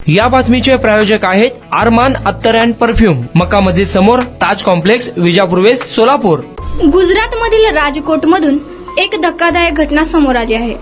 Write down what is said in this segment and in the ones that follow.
या बातमीचे प्रायोजक आहेत अरमान अत्तर अँड परफ्यूम, मक्का मस्जिद समोर, ताज कॉम्प्लेक्स, विजापूर वेस्ट, सोलापूर. गुजरातमधील राजकोटमधून एक धक्कादायक घटना समोर आली आहे.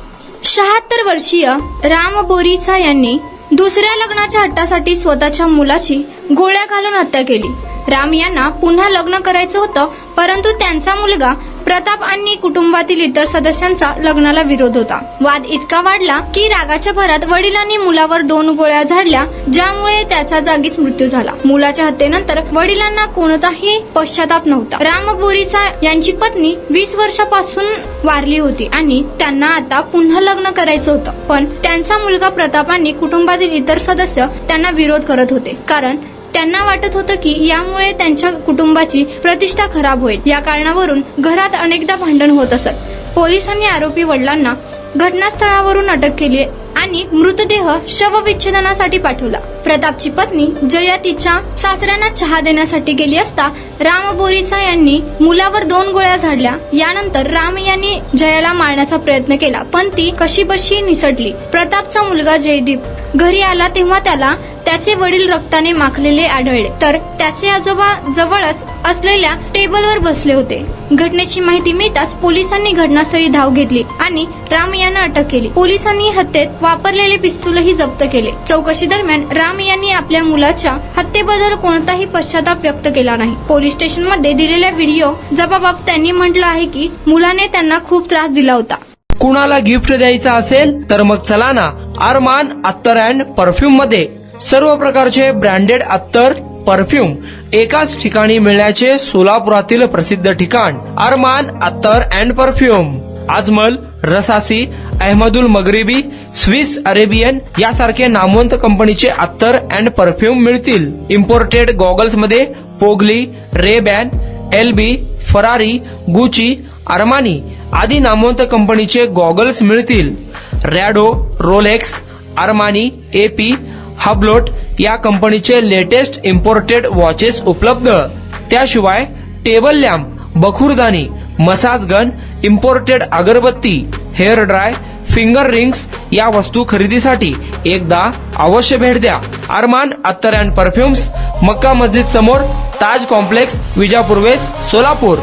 76 वर्षीय राम बोरीसा यांनी दुसऱ्या लग्नाच्या हट्टासाठी स्वतःच्या मुलाची गोळ्या घालून हत्या केली. राम यांना पुन्हा लग्न करायचं होतं, परंतु त्यांचा मुलगा प्रताप आणि कुटुंबातील इतर सदस्यांचा लग्नाला विरोध होता. वाद इतका वाढला की रागाच्या भरात वडिलांनी मुलावर 2 गोळ्या झाडल्या, ज्यामुळे त्याच्या जागीच मृत्यू झाला. मुलाच्या हत्येनंतर वडिलांना कोणताही पश्चाताप नव्हता. राम बोरीसा यांची पत्नी 20 वर्षापासून वारली होती आणि त्यांना आता पुन्हा लग्न करायचं होतं, पण त्यांचा मुलगा प्रताप आणि कुटुंबातील इतर सदस्य त्यांना विरोध करत होते, कारण त्यांना वाटत होतं की यामुळे त्यांच्या कुटुंबाची प्रतिष्ठा खराब होईल. या कारणावरून घरात अनेकदा भांडण होत असत. पोलिसांनी आरोपी वडिलांना घटनास्थळावरून अटक केली आणि मृतदेह शवविच्छेदनासाठी पाठवला. प्रतापची पत्नी जया तिच्या सासऱ्यांना चहा देण्यासाठी गेली असता राम बोरीसा यांनी मुलावर 2 गोळ्या झाडल्या. यानंतर राम यांनी जयाला मारण्याचा प्रयत्न केला, पण ती कशीबशी निसटली. प्रतापचा मुलगा जयदीप घरी आला तेव्हा त्याला त्याचे वडील रक्ताने माखलेले आढळले, तर त्याचे आजोबा जवळच असलेल्या टेबलवर बसले होते. घटनेची माहिती मिळताच पोलिसांनी घटनास्थळी धाव घेतली आणि राम यांना अटक केली. पोलिसांनी हत्येत वापरलेले पिस्तूलही जप्त केले. चौकशी दरम्यान राम यांनी आपल्या मुलाच्या हत्येबद्दल कोणताही पश्चाताप व्यक्त केला नाही. पोलीस स्टेशनमध्ये दिलेल्या व्हिडिओ जबाबात त्यांनी म्हटलं आहे की मुलाने त्यांना खूप त्रास दिला होता. कुणाला गिफ्ट द्यायचं असेल तर मग चला ना अरमान अत्तर अँड परफ्यूम मध्ये. सर्व प्रकारचे ब्रँडेड अत्तर परफ्यूम एकाच ठिकाणी मिळण्याचे सोलापुरातील प्रसिद्ध ठिकाण अरमान अत्तर अँड परफ्यूम. आजमल, रसासी, अहमदुल मगरिबी, स्विस अरेबियन यासारखे नामवंत कंपनीचे अत्तर अँड परफ्यूम मिळतील. इम्पोर्टेड गॉगल्स मध्ये पोगली, रेबॅन, एलबी, फरारी, गुची, अरमानी आदी नामवंत कंपनीचे गॉगल्स मिळतील. Rado, Rolex, Armani, AP, Hublot या कंपनीचे लेटेस्ट इम्पोर्टेड वॉचेस उपलब्ध. त्याशिवाय टेबल लॅम्प, बखुरदानी, मसाज गन, इम्पोर्टेड अगरबत्ती, हेअर ड्राय, फिंगर रिंग्स या वस्तू खरेदीसाठी एकदा अवश्य भेट द्या. अरमान अत्तर अँड परफ्यूम्स, मक्का मस्जिद समोर, ताज कॉम्प्लेक्स, विजापूर वेस्ट, सोलापूर.